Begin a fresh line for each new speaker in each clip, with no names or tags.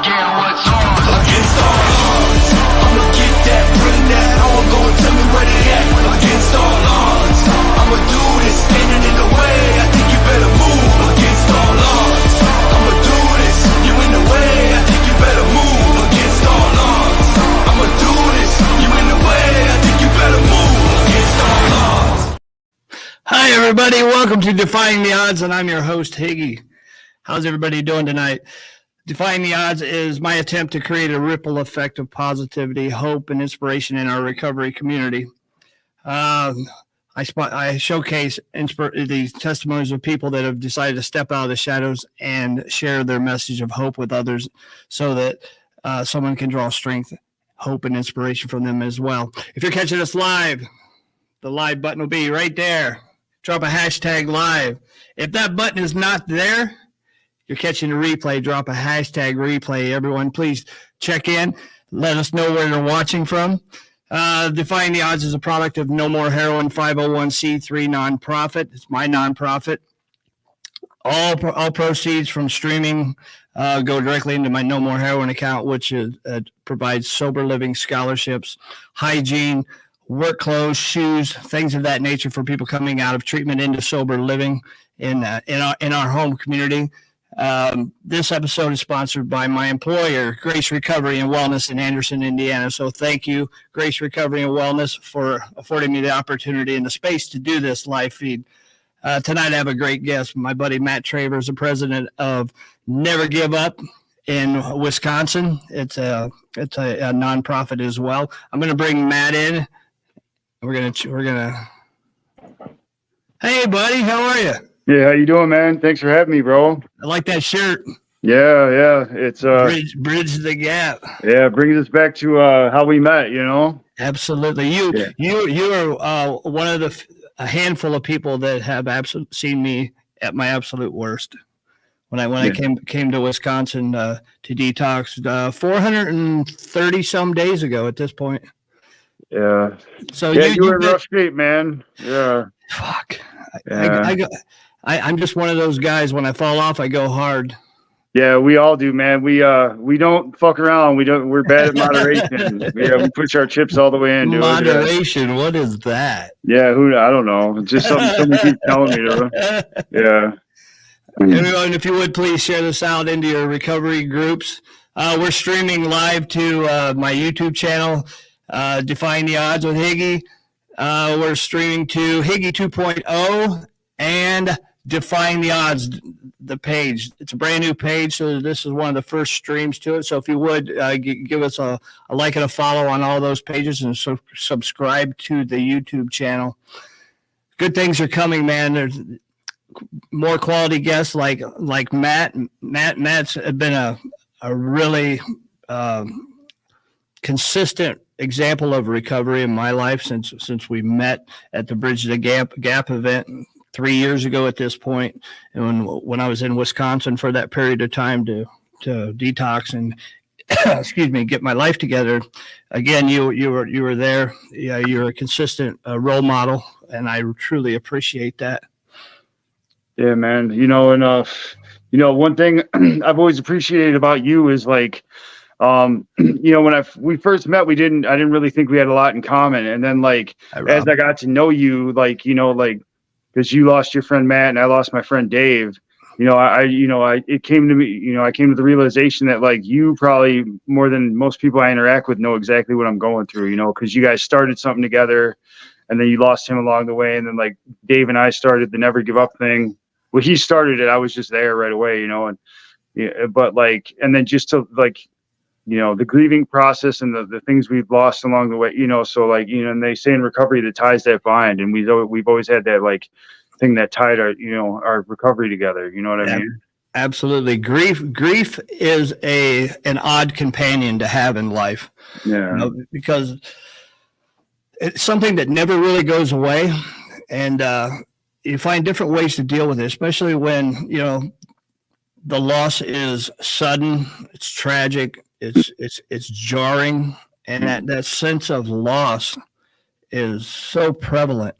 again what's ours. Against all odds, I'ma get that, bring that on, go and tell me where they at. Against all odds, I'ma do this, standing in the way, I think you better move. Against all odds, I'ma do this, you in the way, I think you better move. Against all odds, I'ma do this, you in the way, I think you better move. Against all odds.
Hi everybody, welcome to Defying the Odds, and I'm your host, Higgy. How's everybody doing tonight? Defying the Odds is my attempt to create a ripple effect of positivity, hope, and inspiration in our recovery community. I showcase these testimonies of people that have decided to step out of the shadows and share their message of hope with others so that someone can draw strength, hope, and inspiration from them as well. If you're catching us live, the live button will be right there. Drop a hashtag live. If that button is not there, you're catching a replay, drop a hashtag replay. Everyone, please check in. Let us know where you're watching from. Defying the Odds is a product of No More Heroin 501c3 nonprofit. It's my nonprofit. All proceeds from streaming go directly into my No More Heroin account, which provides sober living scholarships, hygiene, work clothes, shoes, things of that nature for people coming out of treatment into sober living in our home community. This episode is sponsored by my employer, Grace Recovery and Wellness in Anderson, Indiana. So thank you, Grace Recovery and Wellness, for affording me the opportunity and the space to do this live feed. Tonight I have a great guest. My buddy Matt Traver is the president of Never Give Up in Wisconsin. It's a nonprofit as well. I'm going to bring Matt in. We're gonna. Hey, buddy, how are you?
Yeah, how you doing, man? Thanks for having me, bro.
I like that shirt.
Yeah. It's
bridge the gap.
Yeah, brings us back to how we met, you know.
Absolutely. You are one of a handful of people that have seen me at my absolute worst. When I came to Wisconsin to detox 430 some days ago at this point.
Yeah.
So
you were in rough shape, man. Yeah.
Fuck.
Yeah.
I'm just one of those guys. When I fall off, I go hard.
Yeah, we all do, man. We don't fuck around. We're bad at moderation. we push our chips all the way in.
Moderation. What is that?
Yeah, I don't know. It's just something someone keeps telling me to. Yeah.
Everyone, if you would please share this out into your recovery groups. We're streaming live to my YouTube channel, Defying the Odds with Higgy. We're streaming to Higgy 2.0 and Defying the Odds, the page. It's a brand new page, so this is one of the first streams to it. So if you would give us a like and a follow on all those pages, and subscribe to the YouTube channel. Good things are coming, man. There's more quality guests like Matt. Matt's been a really consistent example of recovery in my life since we met at the Bridge the Gap event 3 years ago at this point, and when I was in Wisconsin for that period of time to detox and get my life together. Again, you were there. Yeah, you're a consistent role model, and I truly appreciate that.
Yeah, man. One thing I've always appreciated about you is like, when we first met, I didn't really think we had a lot in common. And then as I got to know you, because you lost your friend Matt and I lost my friend Dave, it came to me, I came to the realization that you probably more than most people I interact with know exactly what I'm going through, because you guys started something together and then you lost him along the way. And then Dave and I started the Never Give Up thing. Well, he started it. I was just there right away, and then just to the grieving process and the things we've lost along the way, and they say in recovery, the ties that bind, and we've always had that thing that tied our recovery together. You know what I mean?
Absolutely. Grief is an odd companion to have in life.
Yeah.
Because it's something that never really goes away, and you find different ways to deal with it, especially when the loss is sudden, it's tragic, it's jarring, and that sense of loss is so prevalent.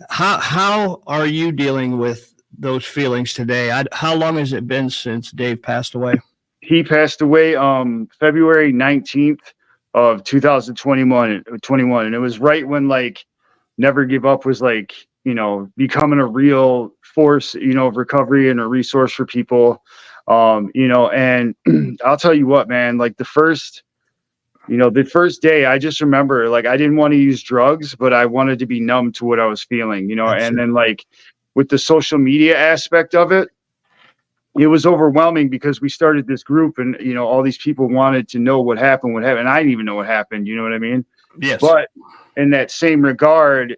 How are you dealing with those feelings today? How long has it been since Dave passed away?
He passed away February 19th of 2021, and it was right when like Never Give Up was like, you know, becoming a real force, you know, of recovery and a resource for people. You know, and I'll tell you what, man, like the first day, I just remember like I didn't want to use drugs, but I wanted to be numb to what I was feeling, you know. And then like with the social media aspect of it, it was overwhelming because we started this group and, you know, all these people wanted to know what happened. And I didn't even know what happened. You know what I mean?
Yes.
But in that same regard,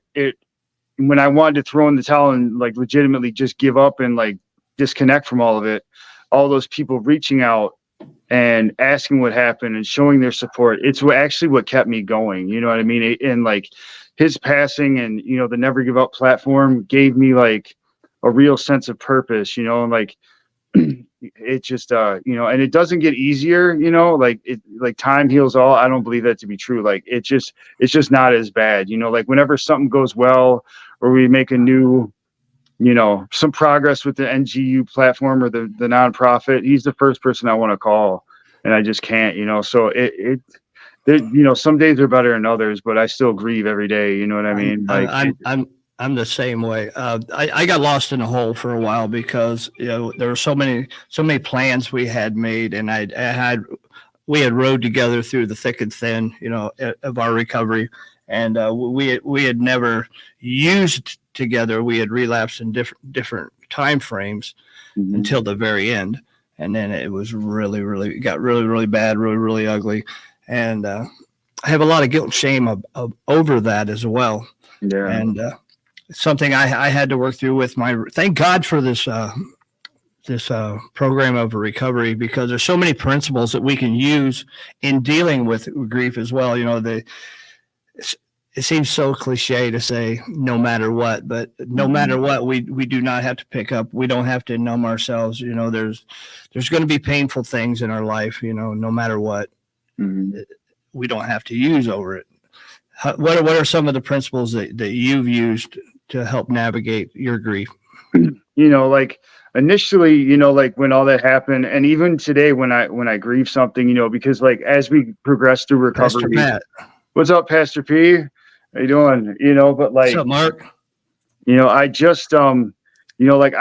when I wanted to throw in the towel and like legitimately just give up and like disconnect from all of it, all those people reaching out and asking what happened and showing their support, it's actually what kept me going. You know what I mean? And like his passing and, you know, the Never Give Up platform gave me like a real sense of purpose, you know, and like, it just you know, and it doesn't get easier, you know, like time heals all. I don't believe that to be true. Like it's just not as bad, you know, like whenever something goes well or we make a new, you know, some progress with the NGU platform or the nonprofit, he's the first person I want to call, and I just can't, you know. So you know, some days are better than others, but I still grieve every day, you know what I mean? Like
I'm the same way. I got lost in a hole for a while because, you know, there were so many plans we had made, and we had rode together through the thick and thin, you know, of our recovery, and we had never used together. We had relapsed in different time frames until the very end, and then it was really got really bad, really ugly, and I have a lot of guilt and shame over that as well.
Yeah.
And something I had to work through with thank God for this program of recovery, because there's so many principles that we can use in dealing with grief as well. You know, it seems so cliche to say no matter what, but no matter what, we do not have to pick up. We don't have to numb ourselves. You know, there's going to be painful things in our life, you know, no matter what. We don't have to use over it. What are some of the principles that you've used to help navigate your grief?
You know, like initially, you know, like when all that happened, and even today when I grieve something, you know, because like as we progress through recovery,
Pastor Pat.
What's up, Pastor P? How you doing? You know, but like,
What's up, Mark?
You know, I just you know, like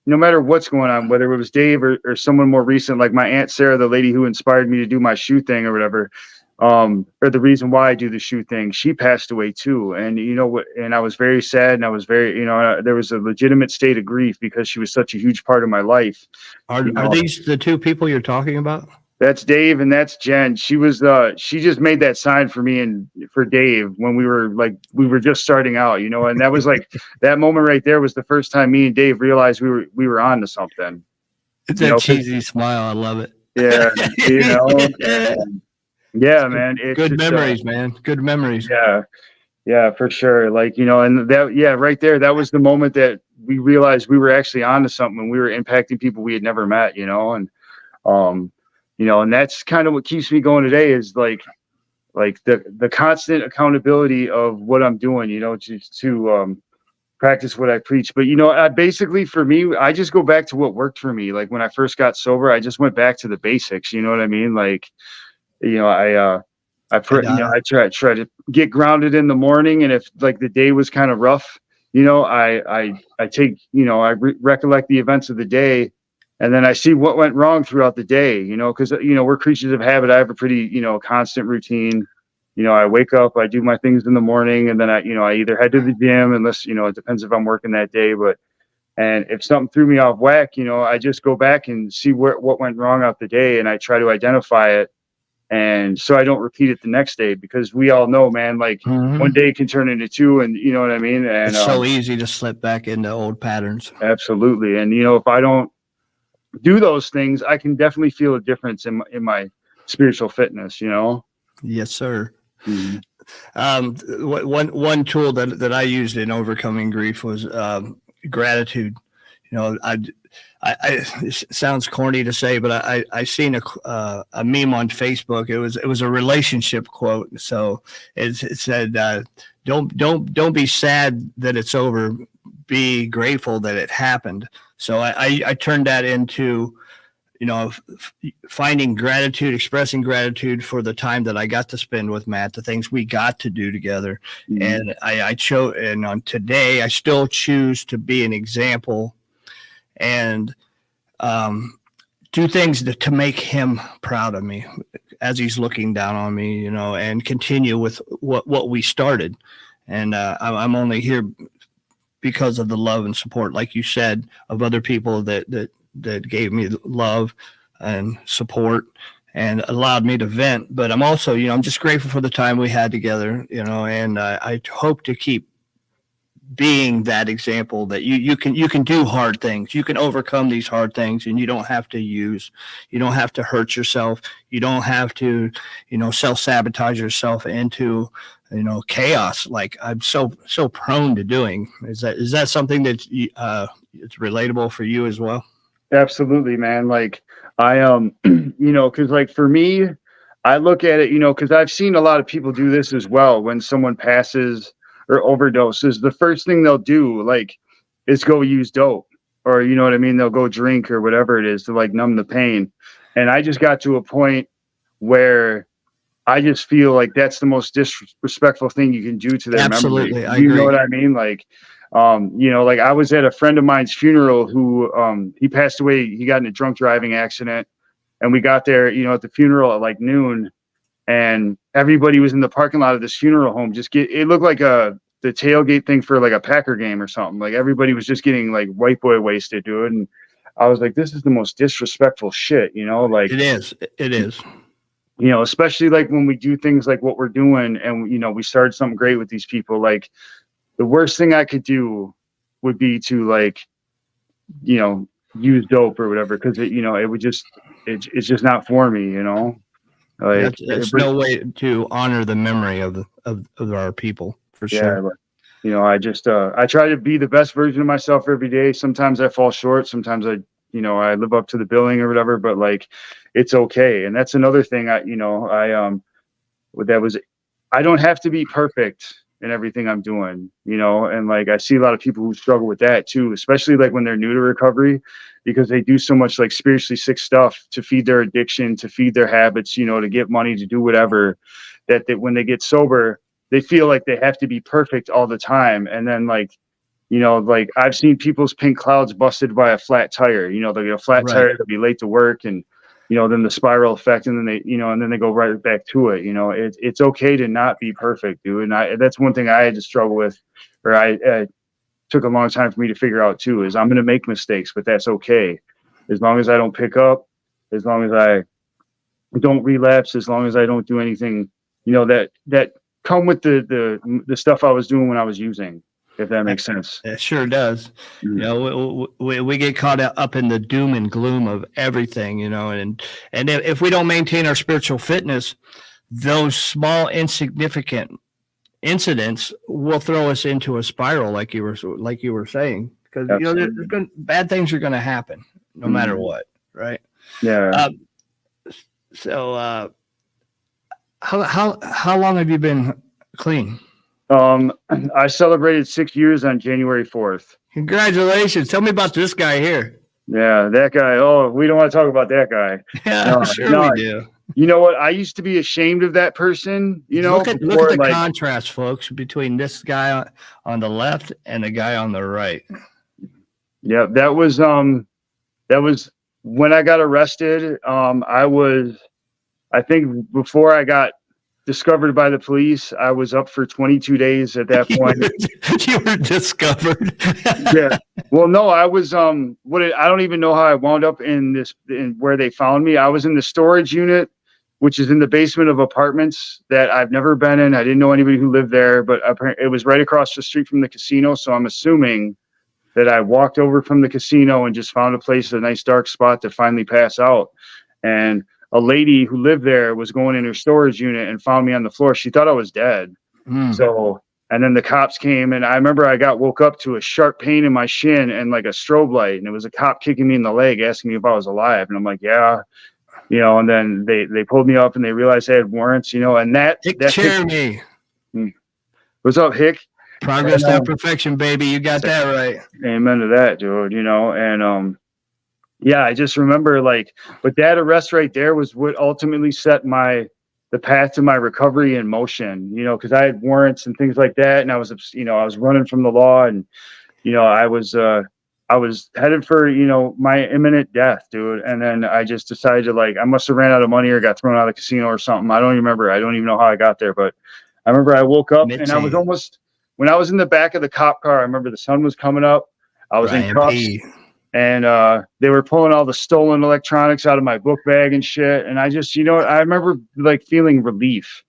no matter what's going on, whether it was Dave or someone more recent, like my Aunt Sarah, the lady who inspired me to do my shoe thing or whatever, or the reason why I do the shoe thing, she passed away too. And you know what, and I was very sad, and I was very, you know, there was a legitimate state of grief because she was such a huge part of my life.
Are these the two people you're talking about?
That's Dave and that's Jen. She just made that sign for me and for Dave when we were just starting out, you know, and that was like that moment right there was the first time me and Dave realized we were on to something.
It's a cheesy smile. I love it.
Yeah. You know, yeah, man. It's
good memories, man. Good memories.
Yeah, for sure. Like, you know, and that, yeah, right there, that was the moment that we realized we were actually onto something and we were impacting people we had never met, you know, and, you know, and that's kind of what keeps me going today is like the constant accountability of what I'm doing, you know, to practice what I preach. But, you know, basically for me, I just go back to what worked for me. Like when I first got sober, I just went back to the basics, you know what I mean? Like, you know, I try to get grounded in the morning. And if like the day was kind of rough, you know, I take, you know, I recollect the events of the day, and then I see what went wrong throughout the day, you know, because, you know, we're creatures of habit. I have a pretty, you know, constant routine. You know, I wake up, I do my things in the morning, and then I either head to the gym, unless, you know, it depends if I'm working that day. And if something threw me off whack, you know, I just go back and see what went wrong out the day, and I try to identify it. And so I don't repeat it the next day, because we all know, man, like one day can turn into two, and you know what I mean? And
it's so easy to slip back into old patterns.
Absolutely. And, you know, if I don't do those things, I can definitely feel a difference in my spiritual fitness, you know?
Yes, sir. One tool that I used in overcoming grief was gratitude. You know, it sounds corny to say, but I seen a meme on Facebook. It was a relationship quote. So it said, don't be sad that it's over. Be grateful that it happened. So I turned that into, finding gratitude, expressing gratitude for the time that I got to spend with Matt, the things we got to do together. And I chose, and on today, I still choose to be an example and do things to make him proud of me as he's looking down on me, and continue with what we started. And I'm only here because of the love and support, like you said, of other people that gave me love and support and allowed me to vent. But I'm also, I'm just grateful for the time we had together, and I hope to keep being that example that you can do hard things. You can overcome these hard things, and you don't have to hurt yourself. You don't have to, self-sabotage yourself into, chaos like I'm so prone to doing. Is that something that it's relatable for you as well?
Absolutely, man. Like I, cause like for me, I look at it, cause I've seen a lot of people do this as well. When someone passes or overdoses, the first thing they'll do like is go use dope, or, you know what I mean? They'll go drink or whatever it is to like numb the pain. And I just got to a point where I just feel like that's the most disrespectful thing you can do to their
Absolutely,
memory.
I
You
agree.
know what I mean? Like, like I was at a friend of mine's funeral who, he passed away. He got in a drunk driving accident, and we got there, at the funeral at like noon, and everybody was in the parking lot of this funeral home. It looked like the tailgate thing for like a Packer game or something. Like everybody was just getting like white boy wasted, dude. And I was like, this is the most disrespectful shit, like
It is.
Especially like when we do things like what we're doing and, we started something great with these people. Like the worst thing I could do would be to like, use dope or whatever. Cause it would just, it's just not for me, like
That's no way to honor the memory of our people for sure.
But, I try to be the best version of myself every day. Sometimes I fall short. Sometimes I live up to the billing or whatever, but like, it's okay. And that's another thing I don't have to be perfect in everything I'm doing, and like, I see a lot of people who struggle with that too, especially like when they're new to recovery, because they do so much like spiritually sick stuff to feed their addiction, to feed their habits, to get money, to do whatever, that when they get sober, they feel like they have to be perfect all the time. And then like, like I've seen people's pink clouds busted by a flat tire, they'll get a flat tire, they'll be late to work, and, then the spiral effect, and then they go right back to it. It's okay to not be perfect, dude. And that's one thing I had to struggle with, or I took a long time for me to figure out too, is I'm going to make mistakes, but that's okay. As long as I don't pick up, as long as I don't relapse, as long as I don't do anything, that come with the stuff I was doing when I was using, if that makes sense.
It sure does. We get caught up in the doom and gloom of everything, and if we don't maintain our spiritual fitness, those small insignificant incidents will throw us into a spiral, like you were saying, because bad things are going to happen no matter what, right?
Yeah.
So how long have you been clean?
I celebrated 6 years on January 4th.
Congratulations. Tell me about this guy here.
Yeah, that guy. Oh, we don't want to talk about that guy.
Yeah, we do.
You know what? I used to be ashamed of that person,
Look at the contrast, folks, between this guy on the left and the guy on the right.
Yeah, that was when I got arrested. I think before I got discovered by the police, I was up for 22 days at that point.
You were discovered.
Yeah. Well, no, I was, I don't even know how I wound up in where they found me. I was in the storage unit, which is in the basement of apartments that I've never been in. I didn't know anybody who lived there, but apparently it was right across the street from the casino. So I'm assuming that I walked over from the casino and just found a nice dark spot to finally pass out. And a lady who lived there was going in her storage unit and found me on the floor. She thought I was dead. So, and then the cops came, and I remember I woke up to a sharp pain in my shin and like a strobe light. And it was a cop kicking me in the leg, asking me if I was alive. And I'm like, yeah, and then they pulled me up and they realized I had warrants, and that
cheer me.
What's up, Hick?
Progress, not perfection, baby. You got that right.
Amen to that, dude. And, Yeah, I just remember like, but that arrest right there was what ultimately set the path to my recovery in motion, you know, because I had warrants and things like that. And I was, you know, I was running from the law, and, you know, I was headed for, you know, my imminent death, dude. And then I just decided to, like, I must have ran out of money or got thrown out of the casino or something. I don't even remember. I don't even know how I got there, but I remember I woke up and I was almost, when I was in the back of the cop car, I remember the sun was coming up. I was in cuffs. And they were pulling all the stolen electronics out of my book bag and shit. And I just, you know, I remember like feeling relief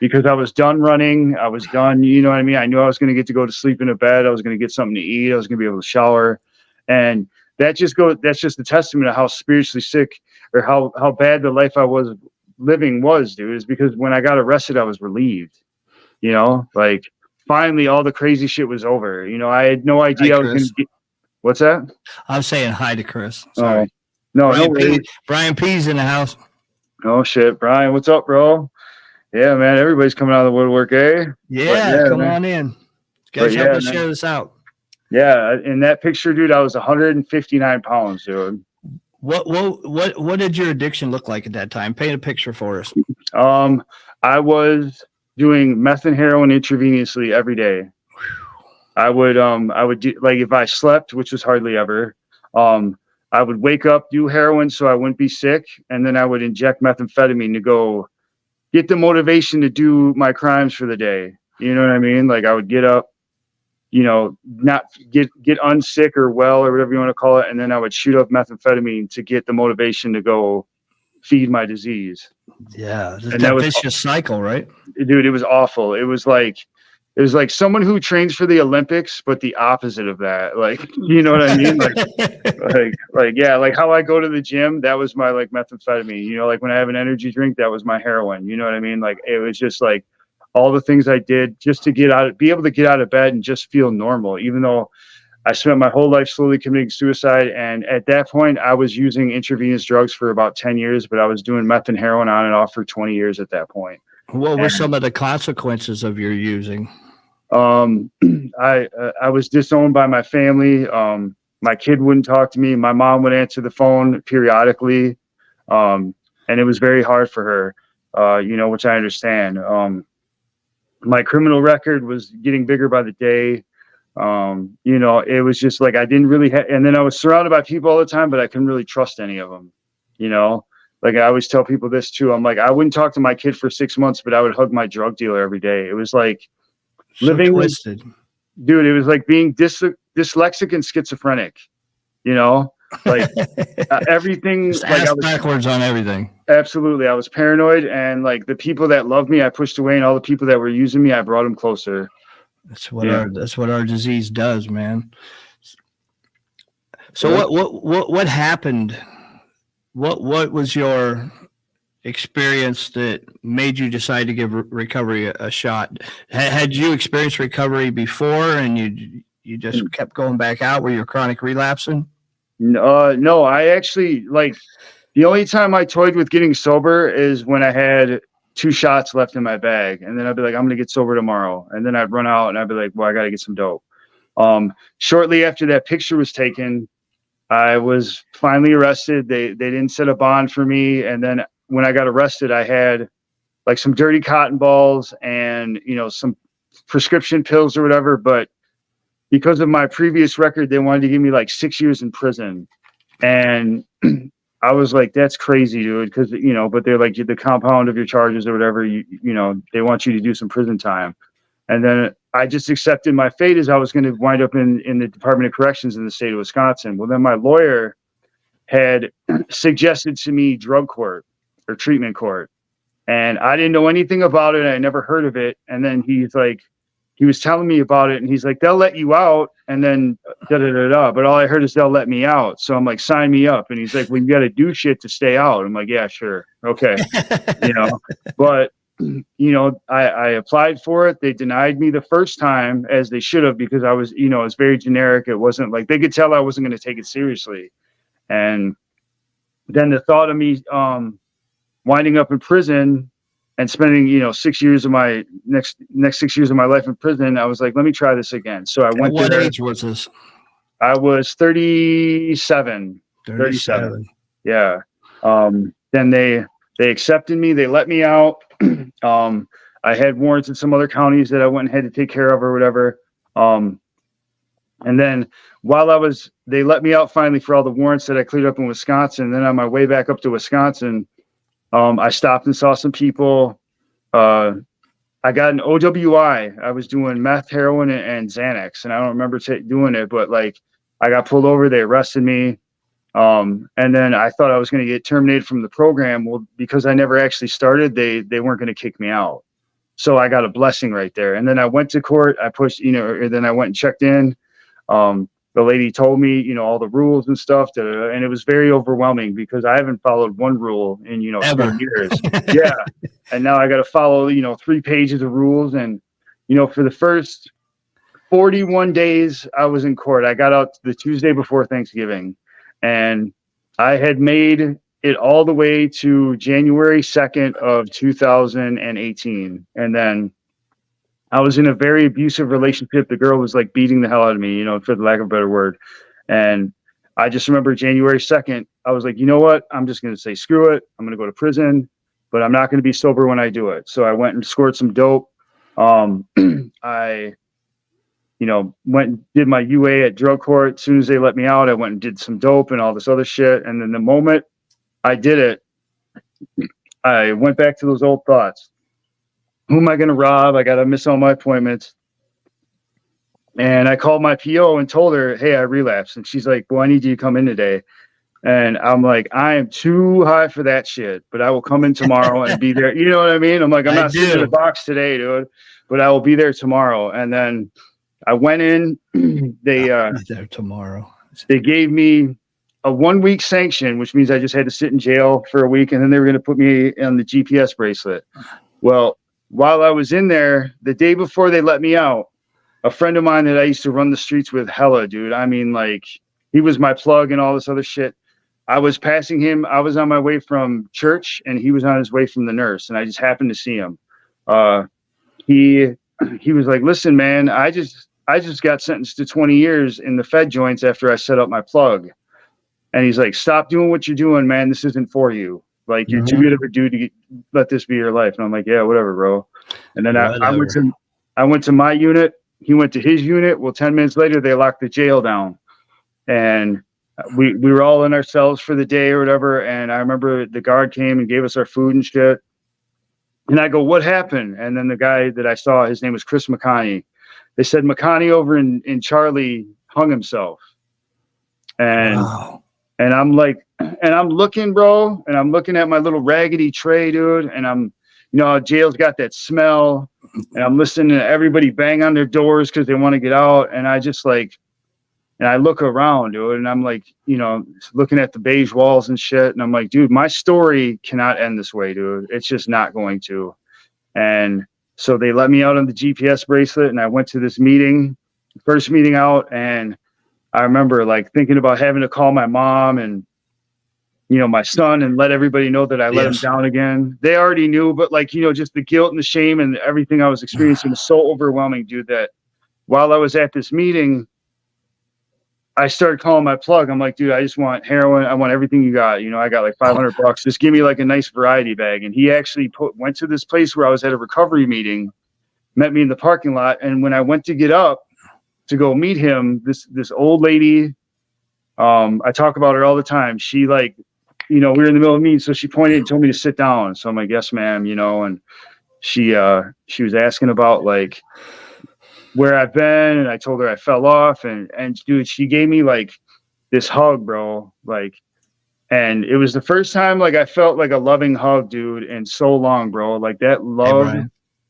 because I was done running. I was done, you know what I mean? I knew I was going to get to go to sleep in a bed. I was going to get something to eat. I was going to be able to shower. And that's just a testament of how spiritually sick, or how bad the life I was living was, dude, is because when I got arrested, I was relieved, you know, like finally all the crazy shit was over. You know, I had no idea I was going to get. What's that?
I was saying hi to Chris. Sorry.
Oh, no,
Brian P's in the house.
Oh shit, Brian, what's up, bro? Yeah, man, everybody's coming out of the woodwork, eh?
Yeah, come on in. Guys, help us share this out.
Yeah, in that picture, dude, I was 159 pounds, dude.
What did your addiction look like at that time? Paint a picture for us.
I was doing meth and heroin intravenously every day. I would do, like, if I slept, which was hardly ever, I would wake up, do heroin so I wouldn't be sick, and then I would inject methamphetamine to go get the motivation to do my crimes for the day. You know what I mean? Like, I would get up, you know, not get unsick or well or whatever you want to call it, and then I would shoot up methamphetamine to get the motivation to go feed my disease.
Yeah, and that vicious cycle, right?
Dude, it was awful. It was like someone who trains for the Olympics, but the opposite of that. Like, you know what I mean? Like how I go to the gym, that was my like methamphetamine. You know, like when I have an energy drink, that was my heroin. You know what I mean? Like, it was just like all the things I did just to be able to get out of bed and just feel normal, even though I spent my whole life slowly committing suicide. And at that point, I was using intravenous drugs for about 10 years, but I was doing meth and heroin on and off for 20 years at that point.
What were some of the consequences of your using?
I was disowned by my family. My kid wouldn't talk to me. My mom would answer the phone periodically. And it was very hard for her, you know, which I understand. My criminal record was getting bigger by the day. You know, it was just like, I didn't really and then I was surrounded by people all the time, but I couldn't really trust any of them, you know? Like, I always tell people this too. I'm like, I wouldn't talk to my kid for 6 months, but I would hug my drug dealer every day. It was like, living
twisted.
Dude, it was like being dyslexic and schizophrenic, you know, like everything.
Just like, I was backwards on everything.
Absolutely. I was paranoid, and like the people that loved me, I pushed away, and all the people that were using me, I brought them closer.
That's what our disease does, man. So what happened? What was your experience that made you decide to give recovery a shot? Had you experienced recovery before and you just kept going back out? Were you chronic relapsing?
No, I actually, like, the only time I toyed with getting sober is when I had 2 shots left in my bag, and then I'd be like, I'm gonna get sober tomorrow, and then I'd run out and I'd be like, well, I gotta get some dope. Shortly after that picture was taken, I was finally arrested. They didn't set a bond for me, and then when I got arrested, I had like some dirty cotton balls and, you know, some prescription pills or whatever. But because of my previous record, they wanted to give me like 6 years in prison. And I was like, that's crazy, dude. Cause, you know, but they're like, the compound of your charges or whatever, you know, they want you to do some prison time. And then I just accepted my fate as I was going to wind up in the Department of Corrections in the state of Wisconsin. Well, then my lawyer had suggested to me drug court or treatment court, and I didn't know anything about it. I never heard of it. And then he was telling me about it, and he's like, they'll let you out, and then but all I heard is they'll let me out. So I'm like, sign me up. And he's like, well, you got to do shit to stay out. I'm like, yeah, sure, okay. You know, but you know, I applied for it. They denied me the first time, as they should have, because I was, you know, it's very generic. It wasn't like, they could tell I wasn't going to take it seriously. And then the thought of me winding up in prison and spending, you know, 6 years of my next 6 years of my life in prison, I was like, let me try this again. So I went.
What age was this?
I was 37. 37. Yeah. Then they accepted me. They let me out. I had warrants in some other counties that I went and had to take care of or whatever. And then while they let me out finally for all the warrants that I cleared up in Wisconsin. And then on my way back up to Wisconsin, I stopped and saw some people. I got an OWI. I was doing meth, heroin, and Xanax, and I don't remember doing it, but like I got pulled over. They arrested me. And then I thought I was going to get terminated from the program. Well, because I never actually started, they weren't going to kick me out. So I got a blessing right there. And then I went to court. I pushed, and then I went and checked in. The lady told me, all the rules and stuff, and it was very overwhelming because I haven't followed one rule in, 10 years. Yeah. And now I got to follow, 3 pages of rules. And, for the first 41 days I was in court, I got out the Tuesday before Thanksgiving, and I had made it all the way to January 2nd of 2018. And then I was in a very abusive relationship. The girl was like beating the hell out of me, for the lack of a better word. And I just remember January 2nd, I was like, you know what? I'm just going to say, screw it. I'm going to go to prison, but I'm not going to be sober when I do it. So I went and scored some dope. I, went and did my UA at drug court. As soon as they let me out, I went and did some dope and all this other shit. And then the moment I did it, I went back to those old thoughts. Who am I going to rob? I got to miss all my appointments. And I called my PO and told her, hey, I relapsed. And she's like, well, I need you to come in today. And I'm like, I am too high for that shit, but I will come in tomorrow and be there. You know what I mean? I'm like, I'm not sitting in the box today, dude, but I will be there tomorrow. And then I went in, they gave me a 1-week sanction, which means I just had to sit in jail for a week. And then they were going to put me on the GPS bracelet. Well, while I was in there, the day before they let me out, a friend of mine that I used to run the streets with, hella, dude. I mean, like, he was my plug and all this other shit. I was passing him. I was on my way from church, and he was on his way from the nurse, and I just happened to see him. He was like, listen, man, I just got sentenced to 20 years in the Fed joints after I set up my plug. And he's like, stop doing what you're doing, man. This isn't for you. Like, you're too good of a dude to let this be your life. And I'm like, yeah, whatever, bro. And then I went to my unit. He went to his unit. Well, 10 minutes later, they locked the jail down. And we were all in our cells for the day or whatever. And I remember the guard came and gave us our food and shit. And I go, what happened? And then the guy that I saw, his name was Chris McConney. They said McConney over in Charlie hung himself. And wow. And I'm like, and I'm looking, bro, and I'm looking at my little raggedy tray, dude. And I'm, jail's got that smell, and I'm listening to everybody bang on their doors because they want to get out. And I just like, and I look around, dude, and I'm like, looking at the beige walls and shit. And I'm like, dude, my story cannot end this way, dude. It's just not going to. And so they let me out on the GPS bracelet, and I went to this meeting, first meeting out. And I remember like thinking about having to call my mom and, my son and let everybody know that I let him down again. They already knew, but like, just the guilt and the shame and everything I was experiencing was so overwhelming, dude, that while I was at this meeting, I started calling my plug. I'm like, dude, I just want heroin. I want everything you got. I got like $500. Just give me like a nice variety bag. And he actually went to this place where I was at a recovery meeting, met me in the parking lot. And when I went to get up to go meet him, this old lady, I talk about her all the time. She like, we were in the middle of a meeting, so she pointed and told me to sit down. So I'm like, yes, ma'am, and she was asking about like where I've been, and I told her I fell off, and dude, she gave me like this hug, bro, like, and it was the first time like I felt like a loving hug, dude, in so long, bro. Like that love,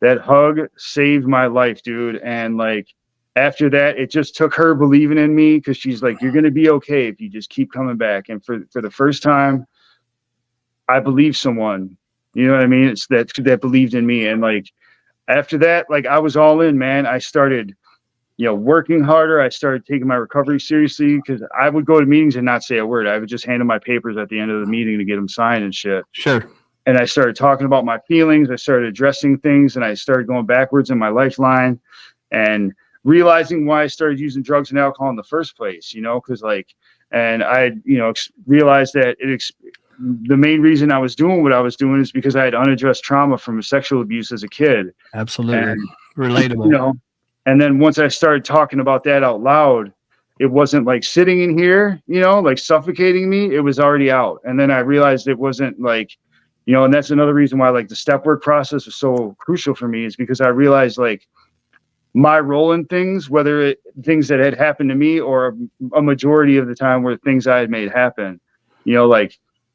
that hug saved my life, dude. And like after that, it just took her believing in me, because she's like, you're gonna be okay if you just keep coming back. And for the first time, I believed someone. You know what I mean? It's that believed in me. And like after that, like I was all in, man. I started, working harder. I started taking my recovery seriously, because I would go to meetings and not say a word. I would just hand them my papers at the end of the meeting to get them signed and shit.
Sure.
And I started talking about my feelings. I started addressing things, and I started going backwards in my lifeline and realizing why I started using drugs and alcohol in the first place, because like And I, realized that the main reason I was doing what I was doing is because I had unaddressed trauma from sexual abuse as a kid.
Absolutely.
And,
Relatable.
And then once I started talking about that out loud, it wasn't like sitting in here, like suffocating me. It was already out. And then I realized it wasn't like, and that's another reason why like the step work process was so crucial for me, is because I realized like my role in things, whether things that had happened to me or a majority of the time were things I had made happen,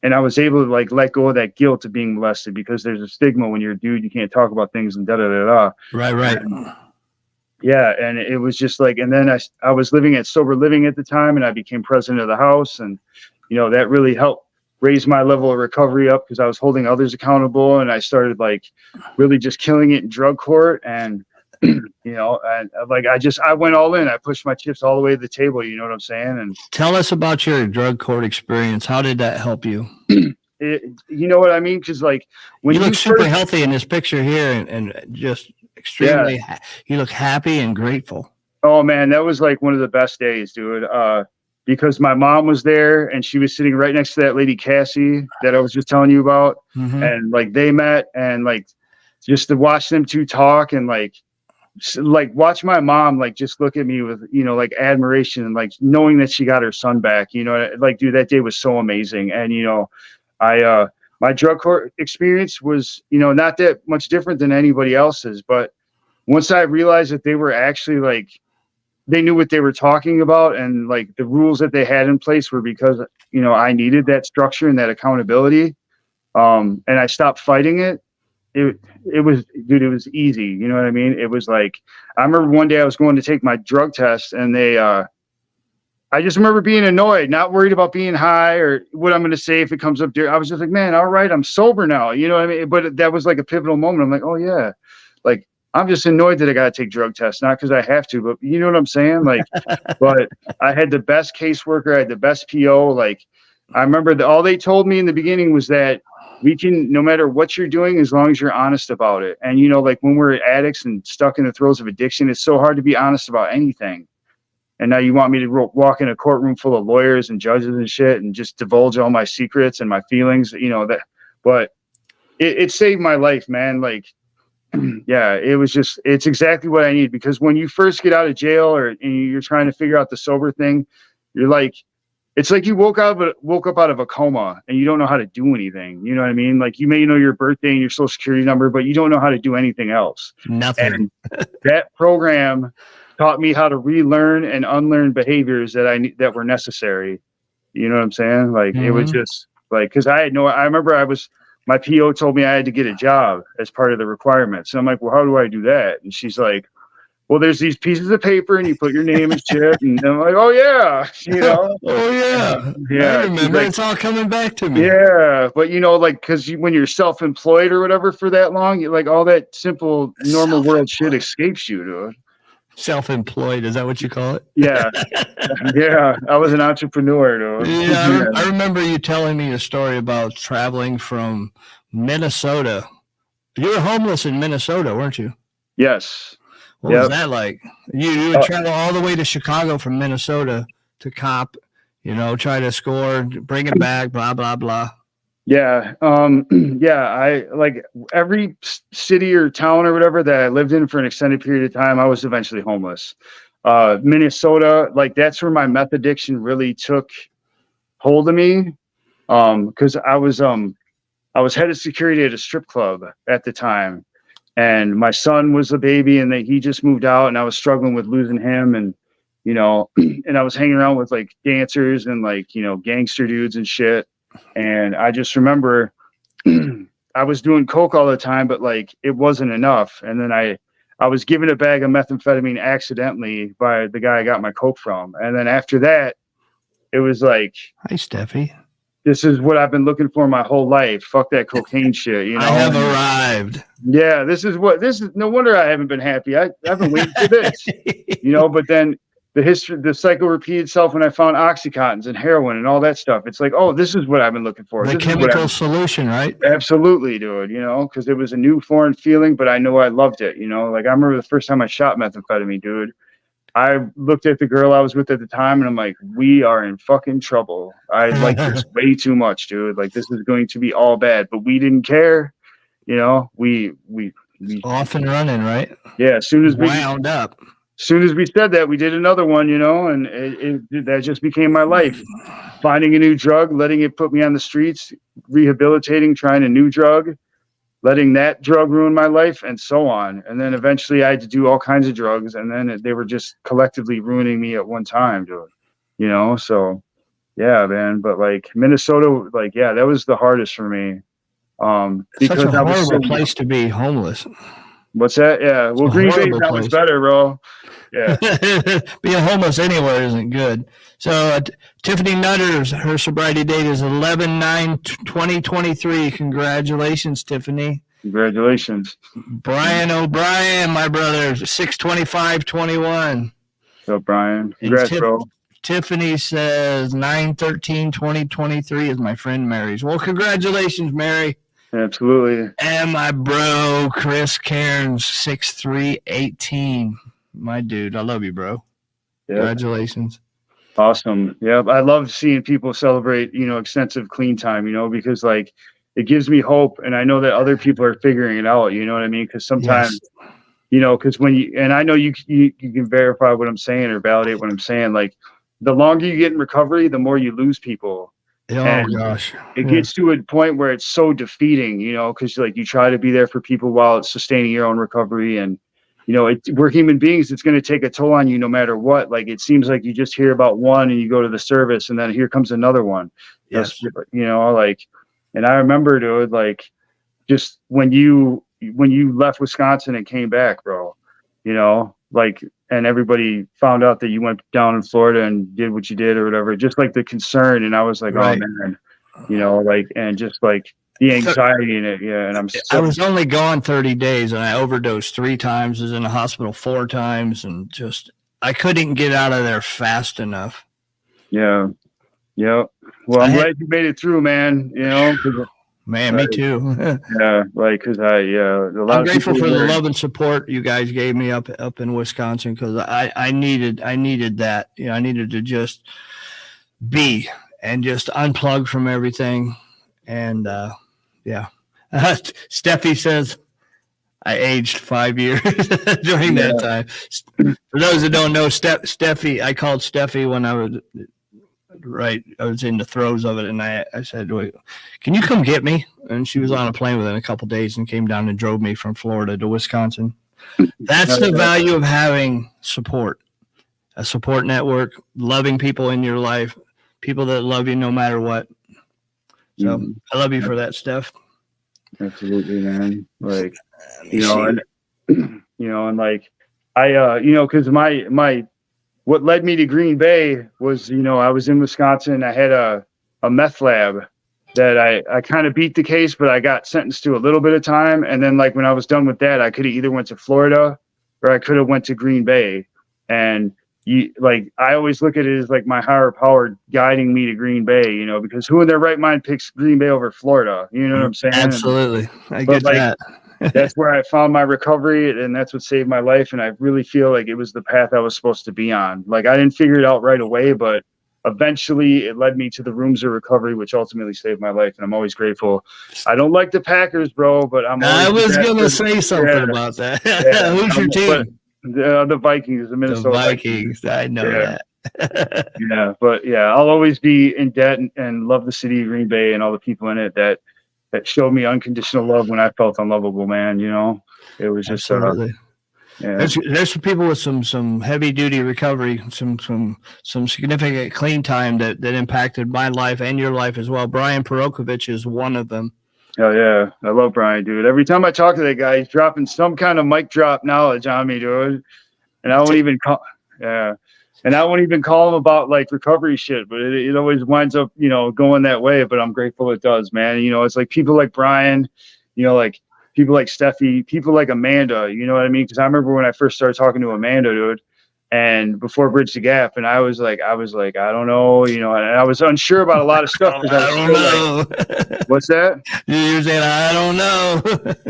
and I was able to like let go of that guilt of being molested, because there's a stigma when you're a dude, you can't talk about things and da-da-da-da.
Right.
Yeah. And it was just like, and then I was living at sober living at the time, and I became president of the house. And, that really helped raise my level of recovery up, because I was holding others accountable, and I started like really just killing it in drug court. And, and like, I went all in, I pushed my chips all the way to the table. You know what I'm saying? And
tell us about your drug court experience. How did that help you?
You know what I mean? Cause like when
you look super healthy in this picture here, and just extremely, you look happy and grateful.
Oh man, that was like one of the best days, dude. Because my mom was there, and she was sitting right next to that lady, Cassie, that I was just telling you about.
Mm-hmm.
And like they met, and like just to watch them two talk, and like watch my mom, like just look at me with, like admiration, and like knowing that she got her son back, like, dude, that day was so amazing. And, my drug court experience was, not that much different than anybody else's. But once I realized that they were actually like, they knew what they were talking about, and like the rules that they had in place were because, I needed that structure and that accountability. And I stopped fighting it. It was, dude, it was easy. You know what I mean? It was like, I remember one day I was going to take my drug test, and I just remember being annoyed, not worried about being high or what I'm going to say if it comes up there. I was just like, man, all right, I'm sober now. You know what I mean? But that was like a pivotal moment. I'm like, oh yeah. Like, I'm just annoyed that I got to take drug tests, not because I have to, but you know what I'm saying? Like, but I had the best caseworker. I had the best PO. Like, I remember all they told me in the beginning was that we can, no matter what you're doing, as long as you're honest about it. And, like when we're addicts and stuck in the throes of addiction, it's so hard to be honest about anything. And now you want me to walk in a courtroom full of lawyers and judges and shit and just divulge all my secrets and my feelings, but it saved my life, man. Like, yeah, it's exactly what I need, because when you first get out of jail and you're trying to figure out the sober thing, you're like, it's like you woke up out of a coma and you don't know how to do anything. You know what I mean? Like, you may know your birthday and your social security number, but you don't know how to do anything else.
Nothing.
And that program taught me how to relearn and unlearn behaviors that were necessary. You know what I'm saying? Like, It was just like, cause I remember my PO told me I had to get a job as part of the requirements. And I'm like, well, how do I do that? And she's like, well, there's these pieces of paper and you put your name and shit. And I'm like, oh yeah,
Oh yeah.
Yeah.
I remember. Like, it's all coming back to me.
Yeah. But like, cause when you're self-employed or whatever for that long, like all that simple normal world shit escapes you, dude.
Self-employed, is that what you call it?
Yeah. Yeah, I was an entrepreneur, dude.
Yeah, I remember you telling me a story about traveling from Minnesota. You were homeless in Minnesota, weren't you?
Yes.
What was that like? You would travel all the way to Chicago from Minnesota to cop, try to score, bring it back, blah blah blah.
Yeah. Yeah. I like every city or town or whatever that I lived in for an extended period of time, I was eventually homeless. Minnesota, like that's where my meth addiction really took hold of me. Cause I was head of security at a strip club at the time, and my son was a baby, and he just moved out, and I was struggling with losing him. And, and I was hanging around with like dancers and like, gangster dudes and shit. And I just remember I was doing coke all the time, but like it wasn't enough. And then I was given a bag of methamphetamine accidentally by the guy I got my coke from. And then after that, it was like,
hi, Steffi.
This is what I've been looking for my whole life. Fuck that cocaine shit.
I have arrived.
Yeah, this is no wonder I haven't been happy. I've been waiting for this, but then the cycle repeated itself when I found Oxycontins and heroin and all that stuff. It's like, oh, this is what I've been looking for.
The chemical solution, right?
Absolutely, dude. Because it was a new foreign feeling, but I know I loved it. Like I remember the first time I shot methamphetamine, dude. I looked at the girl I was with at the time and I'm like, we are in fucking trouble. I like this way too much, dude. Like this is going to be all bad, but we didn't care. You know, we
Off and running, right?
yeah. As soon as
Wound up.
we said that, we did another one, you know, and that just became my life. Finding a new drug, letting it put me on the streets, rehabilitating, trying a new drug, letting that drug ruin my life, and so on. And then eventually I had to do all kinds of drugs, and then they were just collectively ruining me at one time, dude. You know, so yeah, man. But like Minnesota, like, yeah, that was the hardest for me. Because
such a horrible place to be homeless.
What's that? Yeah. Well, Green Bay, that was better, bro. Yeah.
Being homeless anywhere isn't good. So Tiffany Nutters, her sobriety date is 11/9/2023. Congratulations, Tiffany.
Congratulations.
Brian O'Brien, my brother, 6/25/21.
So Brian, congrats, bro.
Tiffany says 9/13/2023 is my friend Mary's. Well, congratulations, Mary.
Absolutely.
And my bro, Chris Cairns, 6/3/18. My dude, I love you, bro. Yep. Congratulations.
Awesome. Yeah, I love seeing people celebrate, you know, extensive clean time, you know, because like it gives me hope, and I know that other people are figuring it out. You know what I mean? Because sometimes, you know, because when you, and I know you can verify what I'm saying or validate what I'm saying. Like the longer you get in recovery, the more you lose people.
Oh gosh,
it gets to a point where it's so defeating, you know, because like you try to be there for people while it's sustaining your own recovery, and you know, we're human beings. It's going to take a toll on you no matter what. Like it seems like you just hear about one and you go to the service, and then here comes another one.
Yes,
you know, like, and I remember, dude, like just when you left Wisconsin and came back, bro, you know, like. And everybody found out that you went down in Florida and did what you did or whatever, just like the concern. And I was like, right. Oh man, you know, like, and just like the anxiety in it. Yeah. And
I was only gone 30 days and I overdosed 3 times, was in the hospital 4 times, and just, I couldn't get out of there fast enough.
Yeah. Yeah. Well, I'm glad you made it through, man. You know,
man, me too.
Yeah, like because I'm
grateful for the love and support you guys gave me up in Wisconsin, because I needed that. You know, I needed to just be and just unplug from everything. And yeah, Steffi says I aged 5 years during that time. For those that don't know, Steffi, I called Steffi when I was. Right, I was in the throes of it, and I said, "Wait, can you come get me?" And she was on a plane within a couple of days and came down and drove me from Florida to Wisconsin. That's the value of having support, a support network, loving people in your life, people that love you no matter what. So I love you for that, Steph.
Absolutely, man. Like, you know, and you know, and like I, you know, because my. What led me to Green Bay was, you know, I was in Wisconsin. I had a meth lab that I kind of beat the case, but I got sentenced to a little bit of time. And then like when I was done with that, I could have either went to Florida or I could have went to Green Bay. And I always look at it as like my higher power guiding me to Green Bay, you know, because who in their right mind picks Green Bay over Florida? You know what I'm saying?
Absolutely. I get that.
That's where I found my recovery, and that's what saved my life. And I really feel like it was the path I was supposed to be on. Like I didn't figure it out right away, but eventually it led me to the rooms of recovery, which ultimately saved my life. And I'm always grateful. I don't like the Packers, bro, but
I was going to say something about that. Yeah. Who's your team?
The Vikings, the Minnesota
Vikings. I know that.
Yeah, but yeah, I'll always be in debt and love the city of Green Bay and all the people in it that showed me unconditional love when I felt unlovable, man. You know, it was just
absolutely. There's some people with some heavy duty recovery, some significant clean time that impacted my life and your life as well. Brian Perokovich is one of them.
Oh yeah, I love Brian, dude. Every time I talk to that guy, he's dropping some kind of mic drop knowledge on me, dude. And I won't even call. Yeah. And I won't even call him about like recovery shit, but it always winds up, you know, going that way. But I'm grateful it does, man. You know, it's like people like Brian, you know, like people like Steffi, people like Amanda, you know what I mean? Because I remember when I first started talking to Amanda, dude, and before Bridge the Gap, and I was like, I don't know, you know, and I was unsure about a lot of stuff.
I don't know.
Like, what's that?
You're saying I don't know.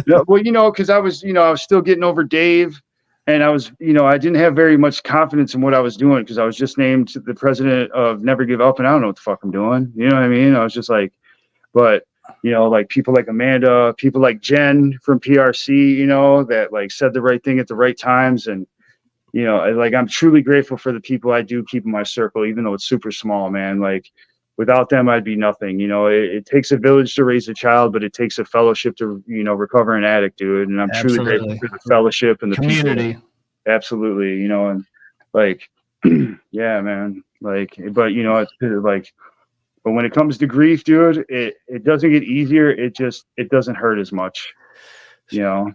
No, well, you know, because I was still getting over Dave. and I was, I didn't have very much confidence in what I was doing because I was just named the president of Never Give Up, and I don't know what the fuck I'm doing. You know what I mean? I was just like, but like people like Amanda, people like Jen from PRC, that like said the right thing at the right times, and like I'm truly grateful for the people I do keep in my circle, even though it's super small, man. Like without them, I'd be nothing. It takes a village to raise a child, but it takes a fellowship to, recover an addict, dude. And I'm truly grateful for the fellowship and the
community.
People. Absolutely. And like, yeah, man. Like, but it's like, but when it comes to grief, dude, it doesn't get easier. It doesn't hurt as much,
Yeah.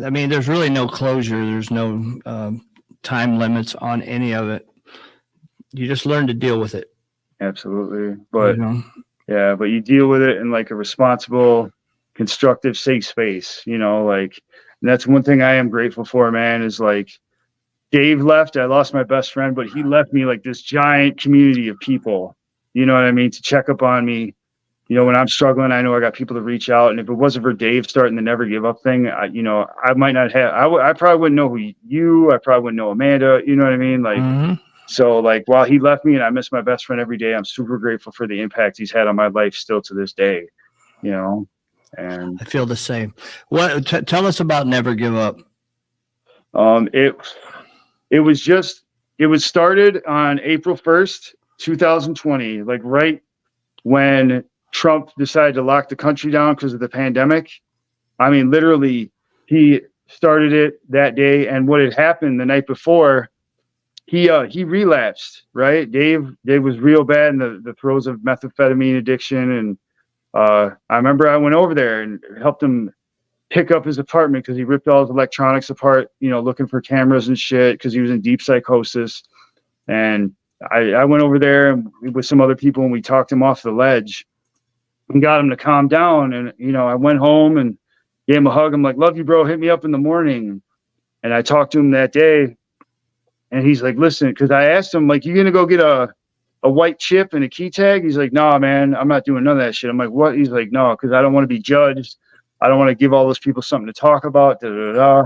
I mean, there's really no closure. There's no time limits on any of it. You just learn to deal with it.
Absolutely. But yeah, but you deal with it in like a responsible, constructive, safe space, like, and that's one thing I am grateful for, man, is like Dave left. I lost my best friend, but he left me like this giant community of people, you know what I mean, to check up on me. When I'm struggling, I know I got people to reach out. And if it wasn't for Dave starting the Never Give Up thing, I might not have, I probably wouldn't know I probably wouldn't know Amanda, you know what I mean? Like, So like while he left me and I miss my best friend every day, I'm super grateful for the impact he's had on my life still to this day, and
I feel the same. What tell us about Never Give Up?
It was started on April 1st, 2020, like right when Trump decided to lock the country down because of the pandemic. I mean, literally he started it that day. And what had happened the night before, he relapsed, right? Dave was real bad in the throes of methamphetamine addiction. And I remember I went over there and helped him pick up his apartment because he ripped all his electronics apart, looking for cameras and shit because he was in deep psychosis. And I went over there and with some other people and we talked him off the ledge and got him to calm down. And, I went home and gave him a hug. I'm like, love you, bro. Hit me up in the morning. And I talked to him that day. And he's like, listen, because I asked him, like, you going to go get a white chip and a key tag? He's like, nah, man, I'm not doing none of that shit. I'm like, what? He's like, no, because I don't want to be judged. I don't want to give all those people something to talk about. Da, da, da.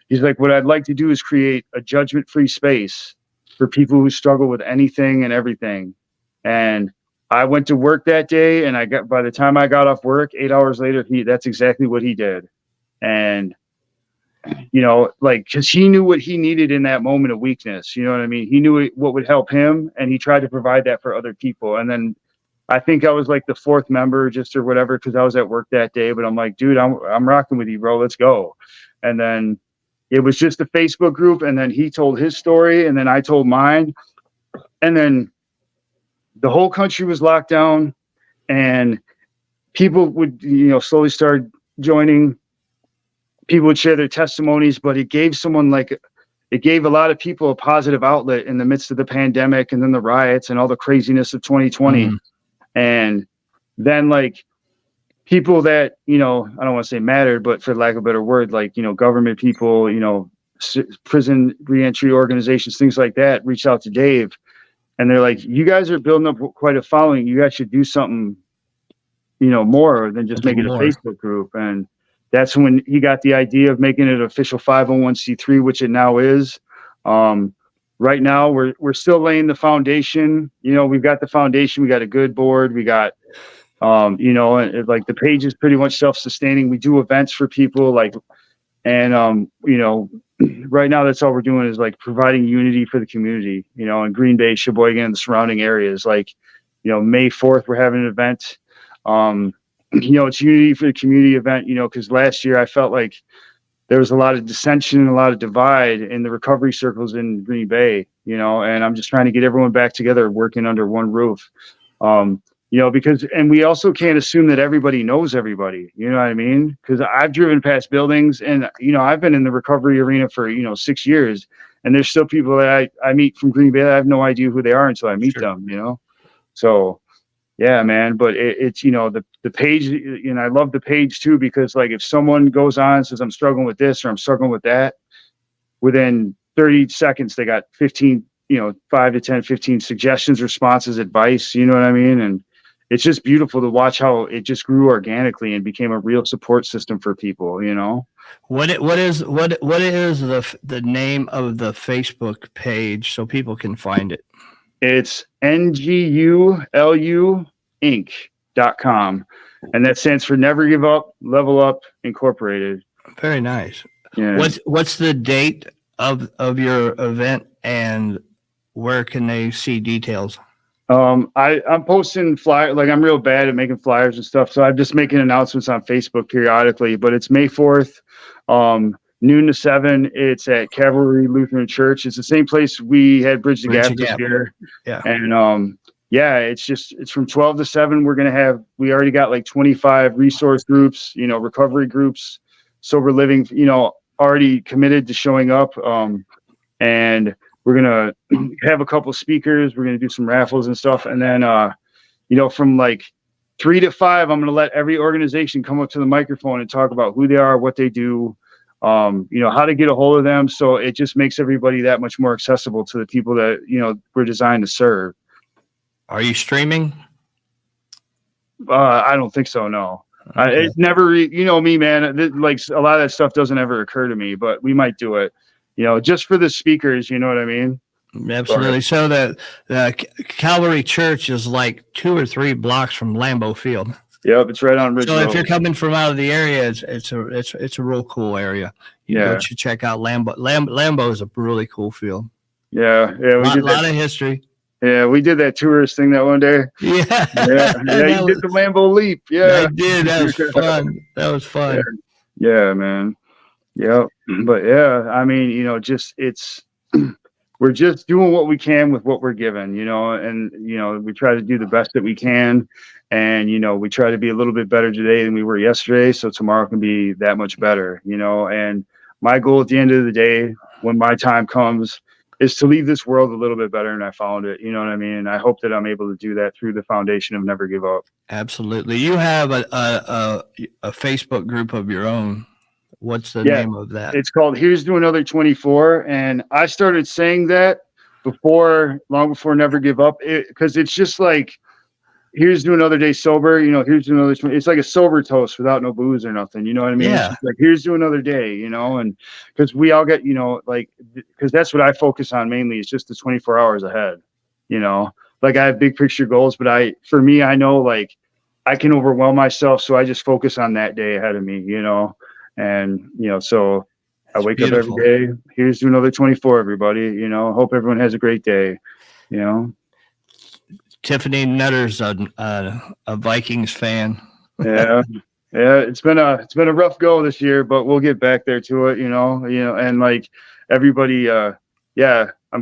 He's like, what I'd like to do is create a judgment-free space for people who struggle with anything and everything. And I went to work that day, and by the time I got off work, 8 hours later, that's exactly what he did. And, like, because he knew what he needed in that moment of weakness. You know what I mean? He knew what would help him, and he tried to provide that for other people. And then I think I was like the fourth member or whatever, because I was at work that day. But I'm like, dude, I'm rocking with you, bro. Let's go. And then it was just a Facebook group, and then he told his story, and then I told mine. And then the whole country was locked down, and people would, slowly start joining. People would share their testimonies, but it gave a lot of people a positive outlet in the midst of the pandemic and then the riots and all the craziness of 2020. And then like people that, I don't want to say mattered, but for lack of a better word, like, government people, prison reentry organizations, things like that, reached out to Dave. And they're like, you guys are building up quite a following. You guys should do something, more than just make it a Facebook group. And that's when he got the idea of making it an official 501c3, which it now is. Right now, we're still laying the foundation. We've got the foundation. We got a good board. We got, like the page is pretty much self-sustaining. We do events for people, right now that's all we're doing is like providing unity for the community, in Green Bay, Sheboygan, and the surrounding areas. Like, May 4th, we're having an event. It's unity for the community event, because last year I felt like there was a lot of dissension and a lot of divide in the recovery circles in Green Bay, and I'm just trying to get everyone back together, working under one roof. Because we also can't assume that everybody knows everybody, you know what I mean? Because I've driven past buildings and, I've been in the recovery arena for, 6 years, and there's still people that I meet from Green Bay that I have no idea who they are until I meet them, So, yeah, man, but it's, the page, and I love the page too, because like if someone goes on and says, I'm struggling with this or I'm struggling with that, within 30 seconds, they got 15, 5 to 10, 15 suggestions, responses, advice, you know what I mean? And it's just beautiful to watch how it just grew organically and became a real support system for people, you know.
What is the name of the Facebook page so people can find it?
It's NGULU Inc.com, and that stands for Never Give Up, Level Up Incorporated.
Very nice.
Yeah.
What's the date of your event, and where can they see details?
I'm posting flyers. Like, I'm real bad at making flyers and stuff, so I'm just making announcements on Facebook periodically. But it's May 4th, noon to 7. It's at Cavalry Lutheran Church. It's the same place we had Bridge the Gap this year.
Yeah.
And yeah, it's from 12 to 7. We already got like 25 resource groups, you know, recovery groups, sober living, you know, already committed to showing up. And we're going to have a couple speakers. We're going to do some raffles and stuff. And then, you know, from like 3 to 5, I'm going to let every organization come up to the microphone and talk about who they are, what they do, you know, how to get a hold of them. So it just makes everybody that much more accessible to the people that, you know, we're designed to serve.
Are you streaming?
I don't think so. No.
Okay.
It never, you know me, man, like a lot of that stuff doesn't ever occur to me, but we might do it, you know, just for the speakers, you know what I mean?
Absolutely. So the Calvary Church is like 2 or 3 blocks from Lambeau Field.
Yep, it's right on Ridge
So
Road.
if you're coming from out of the area, it's a real cool area. You should check out Lambeau. Lambeau is a really cool field.
Yeah,
A lot of history.
Yeah, we did that tourist thing that one day.
Yeah,
You did the Lambeau leap. Yeah,
I did. That was fun. That was fun.
Yeah, man. Yeah, but yeah, I mean, you know, we're just doing what we can with what we're given, you know, and, you know, we try to do the best that we can. And, you know, we try to be a little bit better today than we were yesterday. So tomorrow can be that much better, you know, and my goal at the end of the day, when my time comes, is to leave this world a little bit better. And I found it, you know what I mean? And I hope that I'm able to do that through the foundation of Never Give Up.
Absolutely. You have a Facebook group of your own. What's the name of that?
It's called Here's to Another 24. And I started saying that long before Never Give Up, because it's just like, here's to another day sober, you know, here's to another, it's like a sober toast without no booze or nothing, you know what I mean?
Yeah.
It's just like, here's to another day, you know, and because we all get, you know, like, because that's what I focus on mainly, is just the 24 hours ahead, you know, like I have big picture goals, but for me, I know like I can overwhelm myself. So I just focus on that day ahead of me, you know, and, you know, so I wake up every day, here's to another 24, everybody, you know, hope everyone has a great day, you know.
Tiffany Nutter's a Vikings fan.
Yeah, it's been a rough go this year, but we'll get back there to it, you know, and like everybody, I'm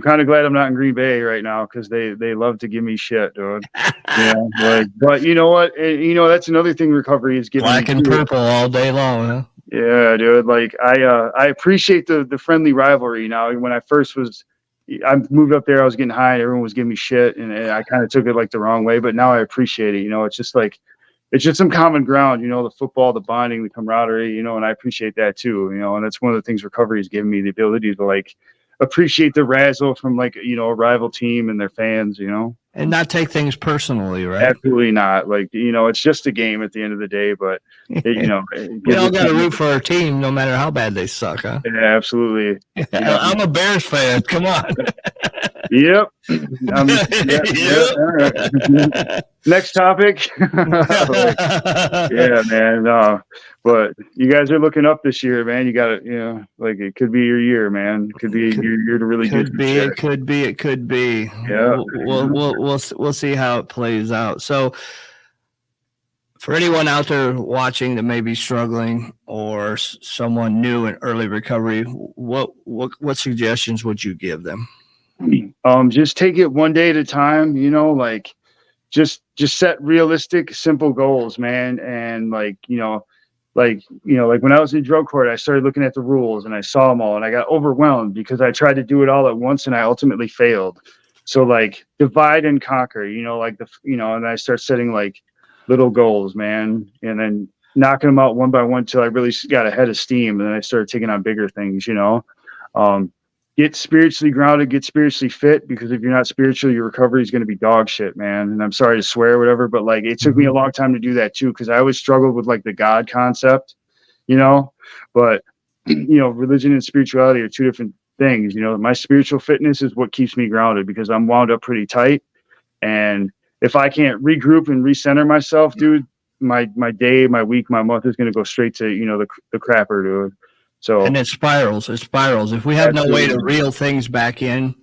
kind of glad I'm not in Green Bay right now, because they love to give me shit, dude. Yeah, like, but you know what? You know, that's another thing recovery is giving.
Black and purple all day long, huh?
Yeah, dude. Like I appreciate the friendly rivalry now. When I moved up there, I was getting high and everyone was giving me shit, and I kind of took it like the wrong way, but now I appreciate it. You know, it's just some common ground, you know, the football, the bonding, the camaraderie, you know, and I appreciate that too, you know, and that's one of the things recovery has given me, the ability to like appreciate the razzle from like, you know, a rival team and their fans, you know.
And not take things personally, right?
Absolutely not. Like, you know, it's just a game at the end of the day, but you know,
we all got to root for our team, no matter how bad they suck, huh?
Yeah, absolutely.
Yeah. I'm a Bears fan. Come on.
Yep. All right. Next topic. Yeah, man. But you guys are looking up this year, man. You got to, you know, like it could be your year, man. It could be your year to really do it.
It could be.
Yeah.
We'll see how it plays out. So for anyone out there watching that may be struggling, or someone new in early recovery, what suggestions would you give them?
Just take it one day at a time, you know, like just set realistic, simple goals, man. And like when I was in drug court, I started looking at the rules and I saw them all and I got overwhelmed because I tried to do it all at once and I ultimately failed. So like divide and conquer, you know, like and I start setting like little goals, man, and then knocking them out one by one till I really got a head of steam. And then I started taking on bigger things, you know. get spiritually grounded, get spiritually fit, because if you're not spiritual, your recovery is going to be dog shit, man. And I'm sorry to swear or whatever, but like it took me a long time to do that too, because I always struggled with like the God concept, you know. But you know, religion and spirituality are two different things. You know, my spiritual fitness is what keeps me grounded, because I'm wound up pretty tight. And if I can't regroup and recenter myself, dude, my day, my week, my month is going to go straight to, you know, the crapper, dude. So,
and it spirals. It spirals. If we have no way to
absolutely.
reel things back in,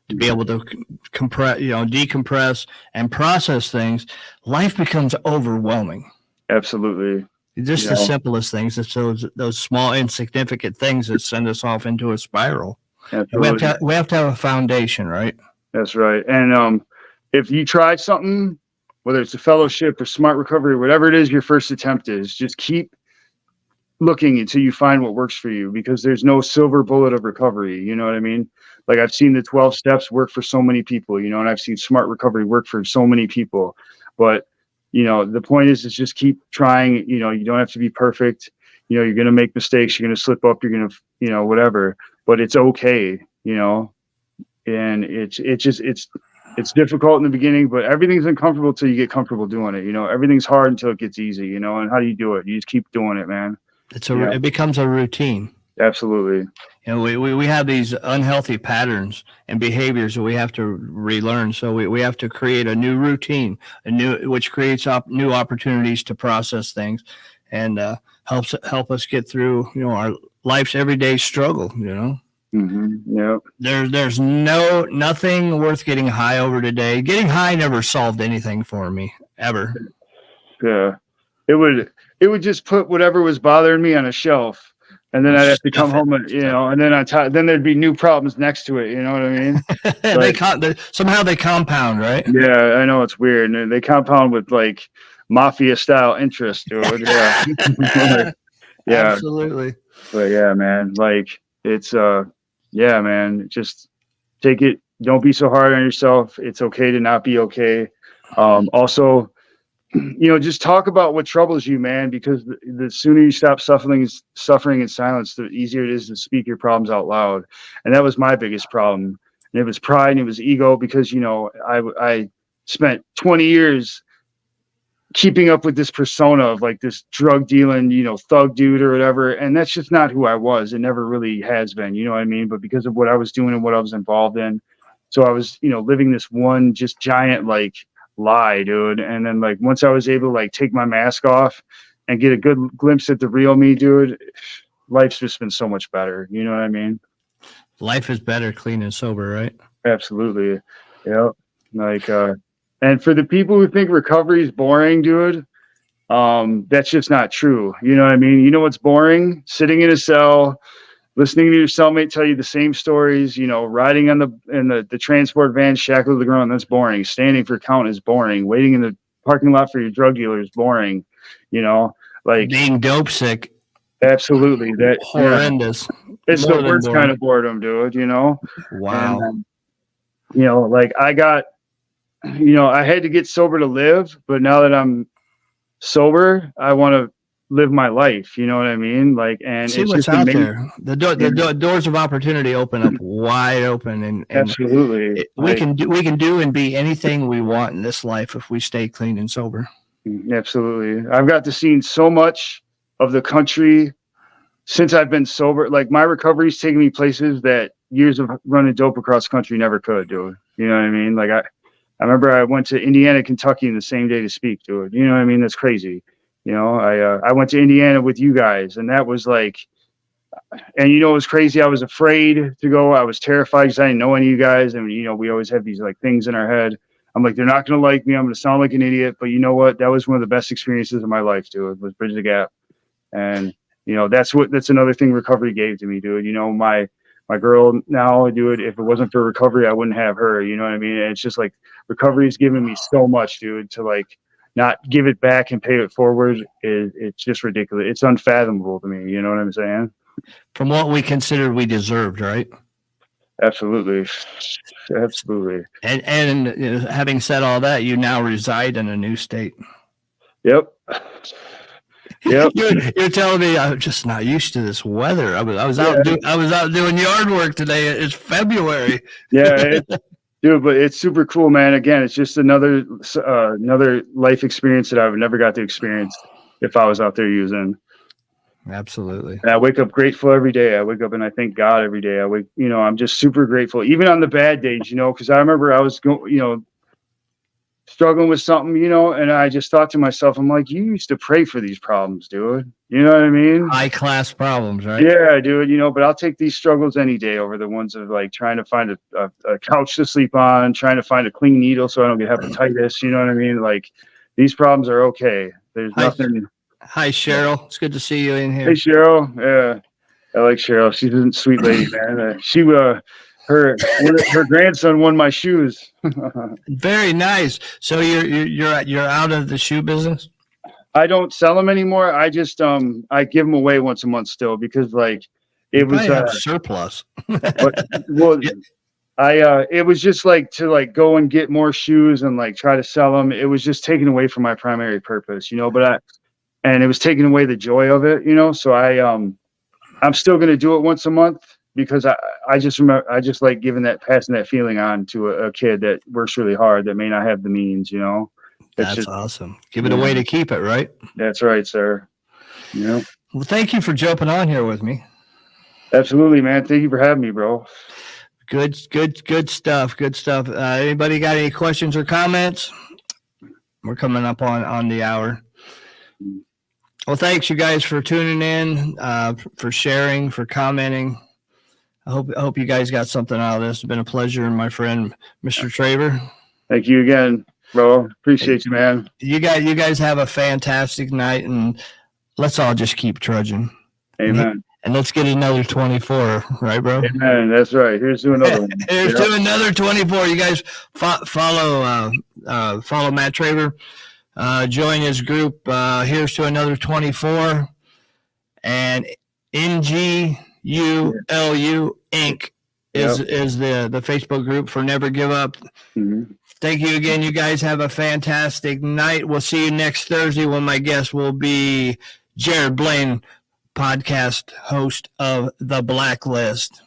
to be able to compress, you know, decompress and process things, life becomes overwhelming.
Absolutely.
Just
You
the
know,
simplest things. It's those small, insignificant things that send us off into a spiral.
absolutely.
We have to have a foundation, right?
That's right. And if you try something, whether it's a fellowship or smart recovery, whatever it is your first attempt is, just keep looking until you find what works for you, because there's no silver bullet of recovery. You know what I mean? Like I've seen the 12 steps work for so many people, you know, and I've seen smart recovery work for so many people. But, you know, the point is just keep trying. You know, you don't have to be perfect. You know, you're going to make mistakes. You're going to slip up. You're going to, you know, whatever, but it's okay, you know, and it's difficult in the beginning, but everything's uncomfortable till you get comfortable doing it. You know, everything's hard until it gets easy, you know, and how do you do it? You just keep doing it, man. Yeah.
It becomes a routine.
Absolutely.
You know, we have these unhealthy patterns and behaviors that we have to relearn. So we have to create a new routine, which creates new opportunities to process things, and help us get through, you know, our life's everyday struggle. You know.
Mm-hmm. Yeah.
There's nothing worth getting high over today. Getting high never solved anything for me ever.
Yeah. It would just put whatever was bothering me on a shelf, and then I'd have to come home and, you know, and then on top, then there'd be new problems next to it. You know what I mean?
Somehow they compound, right?
Yeah, I know, it's weird, and they compound with like mafia style interest, dude. Yeah. Yeah.
Absolutely.
But yeah, man, like it's yeah, man, just take it. Don't be so hard on yourself. It's okay to not be okay. Also, you know, just talk about what troubles you, man, because the sooner you stop suffering in silence, the easier it is to speak your problems out loud. And that was my biggest problem. And it was pride and it was ego, because, you know, I spent 20 years keeping up with this persona of like this drug dealing, you know, thug dude or whatever. And that's just not who I was. It never really has been, you know what I mean? But because of what I was doing and what I was involved in. So I was, you know, living this one just giant like lie, dude. And then like once I was able to like take my mask off and get a good glimpse at the real me, dude, life's just been so much better. You know what I mean?
Life is better clean and sober, right?
Absolutely. Yeah. Like and for the people who think recovery is boring, dude, that's just not true. You know what I mean? You know what's boring? Sitting in a cell, listening to your cellmate tell you the same stories, you know, riding on the transport van shackled to the ground, that's boring. Standing for count is boring. Waiting in the parking lot for your drug dealer is boring. You know, like
being dope sick.
Absolutely. That
horrendous.
Yeah. It's the worst kind of boredom, dude, you know?
Wow.
And, you know, like I had to get sober to live, but now that I'm sober, I want to live my life. You know what I mean? Like, and
see
it's
what's
just
out there. The doors of opportunity open up wide open, and
absolutely
we can do and be anything we want in this life if we stay clean and sober.
Absolutely. I've got to see so much of the country since I've been sober. Like my recovery's taken me places that years of running dope across country never could do. You know what I mean? Like I remember I went to Indiana, Kentucky in the same day to speak to it. You know what I mean? That's crazy. You know, I went to Indiana with you guys, and that was like, and you know, it was crazy. I was afraid to go. I was terrified because I didn't know any of you guys. And, you know, we always have these like things in our head. I'm like, they're not going to like me. I'm going to sound like an idiot. But you know what? That was one of the best experiences of my life, dude, was Bridge the Gap. And, you know, that's another thing recovery gave to me, dude. You know, my girl now, dude, if it wasn't for recovery, I wouldn't have her. You know what I mean? And it's just like recovery has given me so much, dude, to like not give it back and pay it forward. It's just ridiculous. It's unfathomable to me. You know what I'm saying?
From what we considered we deserved, right?
Absolutely. Absolutely.
And having said all that, you now reside in a new state.
Yep. Yep.
You're telling me I'm just not used to this weather. I was out doing yard work today. It's February.
Yeah, dude, but it's super cool, man. Again, it's just another life experience that I would never got to experience if I was out there using.
Absolutely.
And I wake up grateful every day. I wake up and I thank God every day. I'm just super grateful, even on the bad days, because I remember I was going, struggling with something, and I just thought to myself, I'm like, you used to pray for these problems, dude. You know what I mean?
High class problems, right?
Yeah, dude, but I'll take these struggles any day over the ones of like trying to find a couch to sleep on, trying to find a clean needle so I don't get hepatitis. You know what I mean? Like, these problems are okay. There's nothing.
Hi, Cheryl. It's good to see you in here.
Hey, Cheryl. Yeah, I like Cheryl. She's a sweet lady, man. Her grandson won my shoes.
Very nice. So you're out of the shoe business?
I don't sell them anymore. I just I give them away once a month still because like it was
surplus.
It was just like to like go and get more shoes and like try to sell them. It was just taken away from my primary purpose, and it was taking away the joy of it, So I'm still going to do it once a month because I just like passing that feeling on to a kid that works really hard that may not have the means,
That's awesome. Give it away to keep it, right?
That's right, sir.
Well, thank you for jumping on here with me.
Absolutely, man. Thank you for having me, bro.
Good stuff. Good stuff. Anybody got any questions or comments? We're coming up on the hour. Well, thanks you guys for tuning in, for sharing, for commenting. I hope you guys got something out of this. It's been a pleasure, my friend, Mr. Traver.
Thank you again, bro. Appreciate you, man.
You guys have a fantastic night, and let's all just keep trudging.
Amen.
And let's get another 24, right, bro?
Amen. That's right. Here's to another one.
Here's to another 24. You guys follow Matt Traver. Join his group. Here's to another 24. And NGULU Inc. is the Facebook group for Never Give Up. Mm-hmm. Thank you again. You guys have a fantastic night. We'll see you next Thursday when my guest will be Jared Blaine, podcast host of The Blacklist.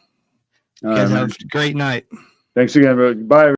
You guys have a great night.
Thanks again, bro. Bye.